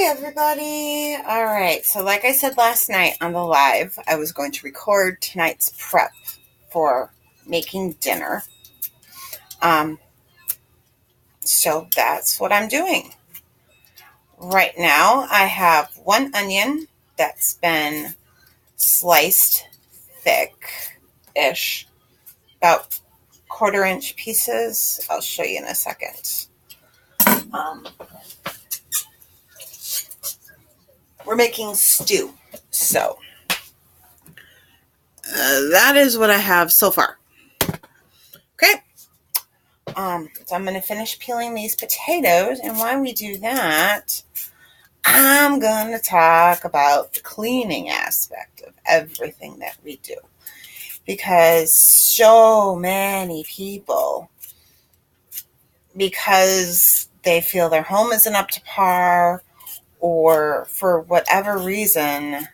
Hi, everybody. All right. So, like I said last night on the live, I was going to record tonight's prep for making dinner. So that's what I'm doing. Right now, I have one onion that's been sliced thick-ish, about 1/4-inch pieces. I'll show you in a second. We're making stew. So, that is what I have so far. Okay. So I'm going to finish peeling these potatoes, and while we do that, I'm going to talk about the cleaning aspect of everything that we do. Because so many people, because they feel their home isn't up to par, or for whatever reason,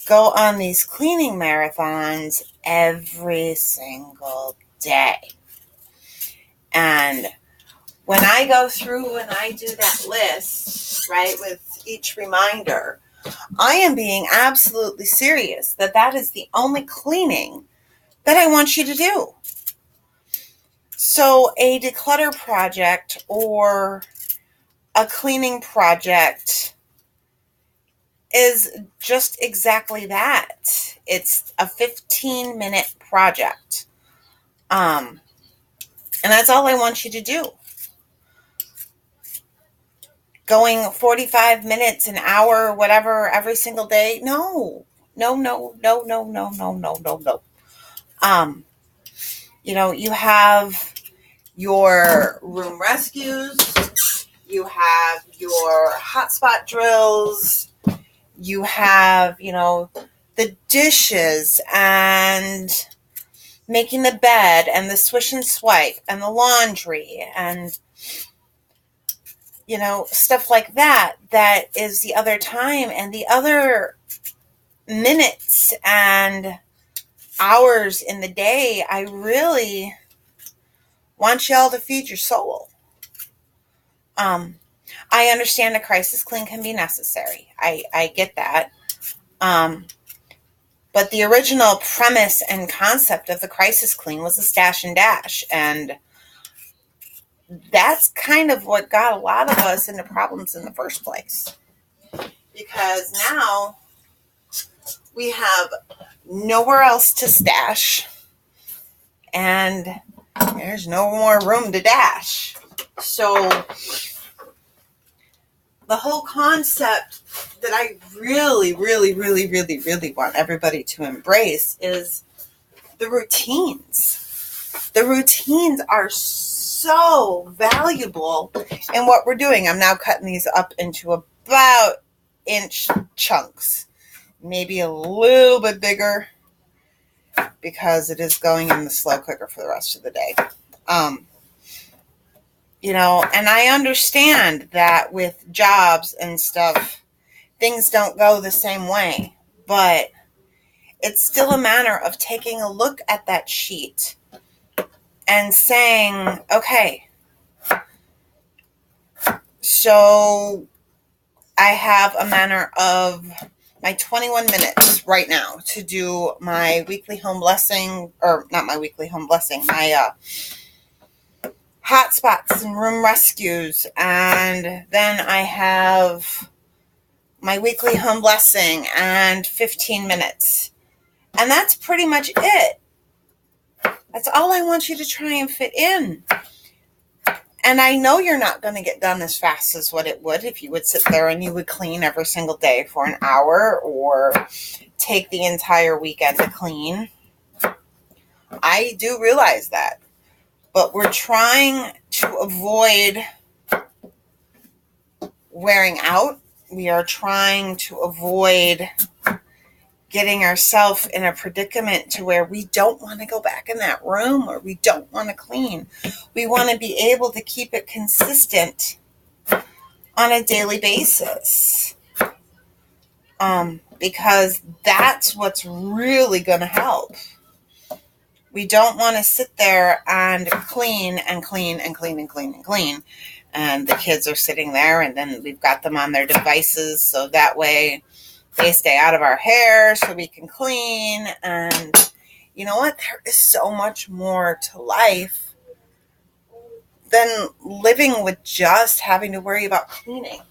go on these cleaning marathons every single day. And when I go through and I do that list, right, with each reminder, I am being absolutely serious that is the only cleaning that I want you to do. So a declutter project or a cleaning project is just exactly that. It's a 15-minute project. And that's all I want you to do. Going 45 minutes, an hour, whatever, every single day. No. You have your room rescues, you have your hotspot drills, you have, the dishes and making the bed and the swish and swipe and the laundry and stuff like that. That is the other time, and the other minutes and hours in the day, I really want y'all to feed your soul. I understand a crisis clean can be necessary. I get that. But the original premise and concept of the crisis clean was a stash and dash, and that's kind of what got a lot of us into problems in the first place. Because now we have nowhere else to stash, and there's no more room to dash. So the whole concept that I really, really, really, really, really want everybody to embrace is the routines. The routines are so valuable in what we're doing. I'm now cutting these up into about inch chunks, maybe a little bit bigger, because it is going in the slow cooker for the rest of the day. And I understand that with jobs and stuff, things don't go the same way, but it's still a matter of taking a look at that sheet and saying, okay, so I have a matter of my 21 minutes right now to do my weekly home blessing, or not my weekly home blessing, my hotspots and room rescues. And then I have my weekly home blessing and 15 minutes. And that's pretty much it. That's all I want you to try and fit in. And I know you're not going to get done as fast as what it would if you would sit there and you would clean every single day for an hour, or take the entire weekend to clean. I do realize that. But we're trying to avoid wearing out. We are trying to avoid getting ourselves in a predicament to where we don't want to go back in that room, or we don't want to clean. We want to be able to keep it consistent on a daily basis. Because that's what's really going to help. We don't want to sit there and clean and clean and clean and clean and clean and the kids are sitting there, and then we've got them on their devices, so that way they stay out of our hair so we can clean. And you know what? There is so much more to life than living with just having to worry about cleaning.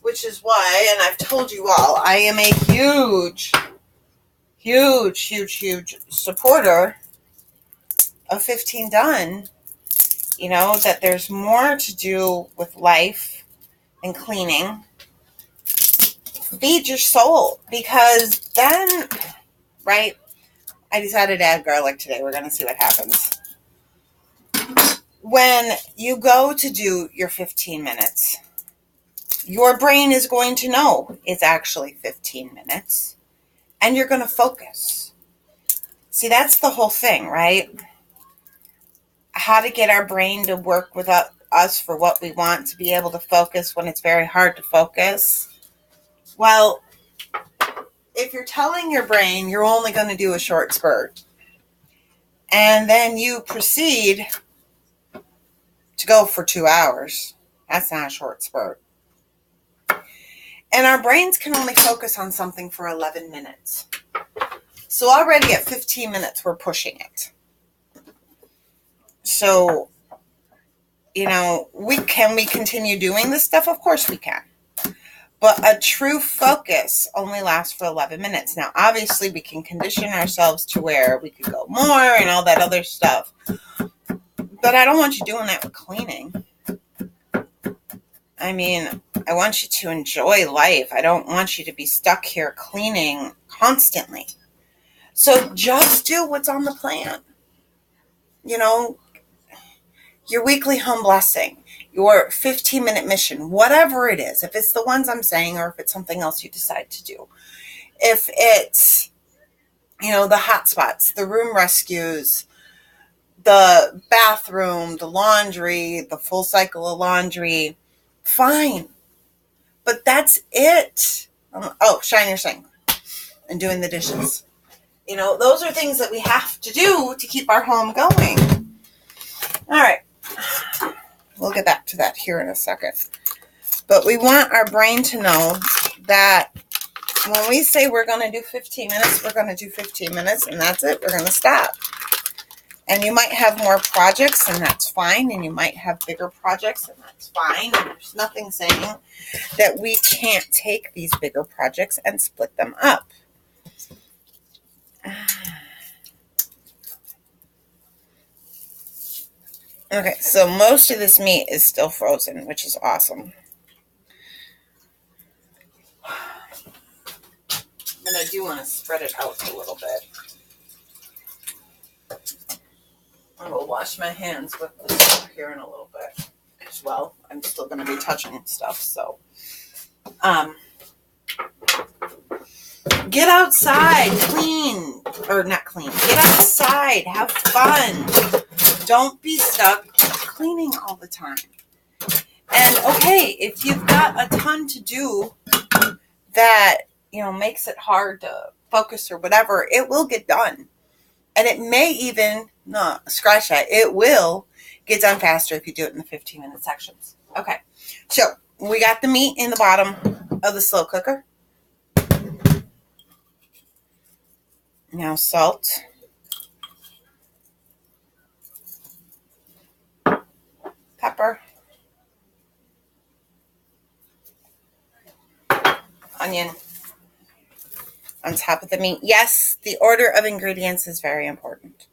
Which is why, and I've told you all, I am a huge supporter of 15 Done. You know, that there's more to do with life than cleaning. Feed your soul, because then, right, I decided to add garlic today. We're going to see what happens. When you go to do your 15 minutes, your brain is going to know it's actually 15 minutes, and you're going to focus. See, that's the whole thing, right? How to get our brain to work with us for what we want, to be able to focus when it's very hard to focus. Well, if you're telling your brain you're only going to do a short spurt, and then you proceed to go for 2 hours, that's not a short spurt. And our brains can only focus on something for 11 minutes. So already at 15 minutes, we're pushing it. So, you know, can we continue doing this stuff? Of course we can. But a true focus only lasts for 11 minutes. Now, obviously, we can condition ourselves to where we could go more and all that other stuff. But I don't want you doing that with cleaning. I mean, I want you to enjoy life. I don't want you to be stuck here cleaning constantly. So just do what's on the plan. You know, your weekly home blessing, your 15-minute mission, whatever it is, if it's the ones I'm saying or if it's something else you decide to do. If it's, you know, the hot spots, the room rescues, the bathroom, the laundry, the full cycle of laundry, fine. But that's it. Shine your thing and doing the dishes. You know, those are things that we have to do to keep our home going. All right. We'll get back to that here in a second. But we want our brain to know that when we say we're going to do 15 minutes, we're going to do 15 minutes, and that's it. We're going to stop. And you might have more projects, and that's fine. And you might have bigger projects, and that's fine. And there's nothing saying that we can't take these bigger projects and split them up. Okay, so most of this meat is still frozen, which is awesome. And I do want to spread it out a little bit. I will wash my hands with the soap here in a little bit as well. I'm still going to be touching stuff, so. Get outside, get outside, have fun. Don't be stuck cleaning all the time. And okay, if you've got a ton to do that, you know, makes it hard to focus or whatever, it will get done. And it may even, scratch that, it will get done faster if you do it in the 15-minute sections. Okay, so we got the meat in the bottom of the slow cooker. Now salt. Pepper. Onion. On top of the meat. Yes, the order of ingredients is very important.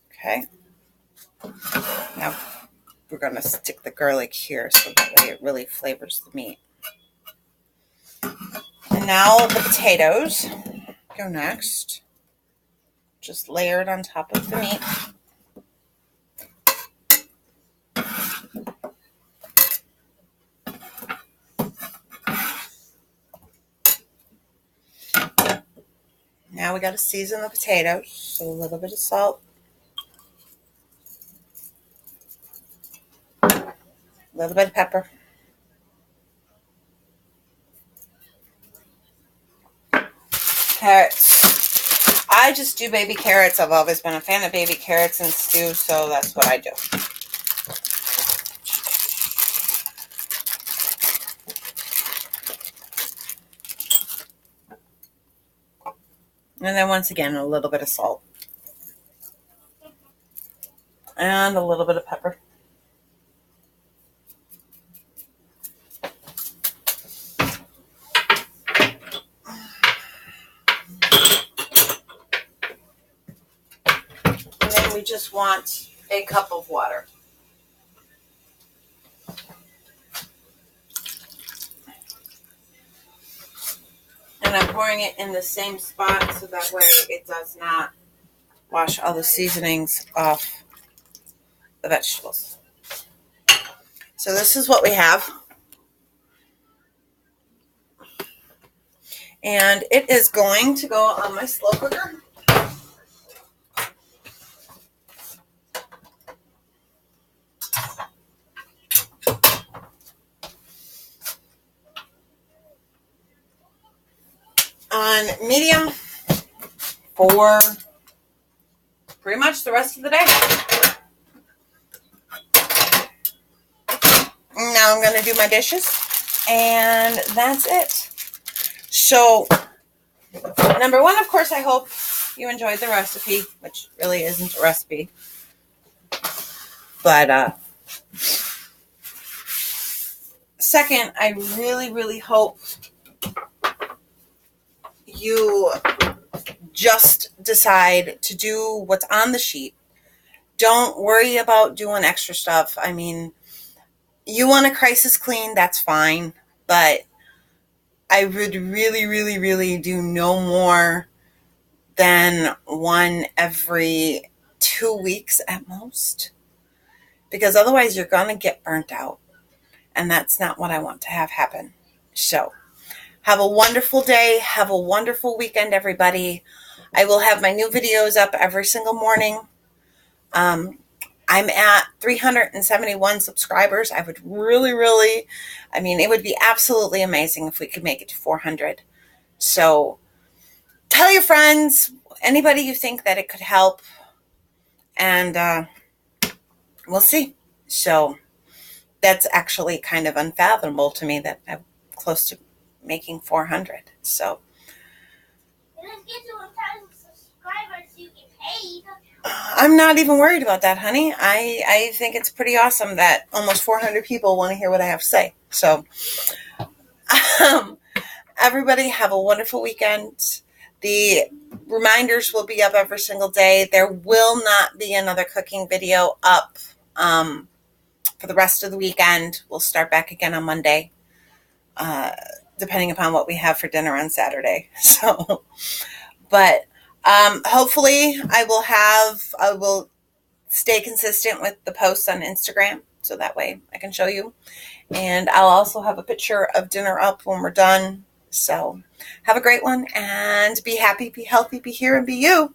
Okay. Now we're going to stick the garlic here so that way it really flavors the meat. And now the potatoes go next. Just layered on top of the meat. Now we got to season the potatoes. So a little bit of salt. A little bit of pepper. carrots. I just do baby carrots. I've always been a fan of baby carrots in stew, so that's what I do. And then once again, a little bit of salt. And a little bit of pepper. And then we just want a cup of water. And I'm pouring it in the same spot so that way it does not wash all the seasonings off the vegetables. So this is what we have. And it is going to go on my slow cooker. On medium for pretty much the rest of the day. Now I'm going to do my dishes, and that's it. So, number one, of course, I hope you enjoyed the recipe, which really isn't a recipe. But, second, I really, really hope you just decide to do what's on the sheet. Don't worry about doing extra stuff. I mean, you want a crisis clean, that's fine. But I would really, really, really do no more than one every 2 weeks at most. Because otherwise you're going to get burnt out. And that's not what I want to have happen. So, have a wonderful day. Have a wonderful weekend, everybody. I will have my new videos up every single morning. I'm at 371 subscribers. I would really, really, it would be absolutely amazing if we could make it to 400. So tell your friends, anybody you think that it could help, and we'll see. So that's actually kind of unfathomable to me that I'm close to making 400. So let's get to 1,000 subscribers so you get paid. I'm not even worried about that, honey. I think it's pretty awesome that almost 400 people want to hear what I have to say. So, everybody have a wonderful weekend. The reminders will be up every single day. There will not be another cooking video up for the rest of the weekend. We'll start back again on Monday, depending upon what we have for dinner on Saturday. So, but hopefully I will stay consistent with the posts on Instagram, so that way I can show you. And I'll also have a picture of dinner up when we're done. So have a great one, and be happy, be healthy, be here, and be you.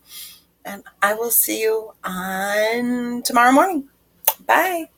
And I will see you on tomorrow morning. Bye.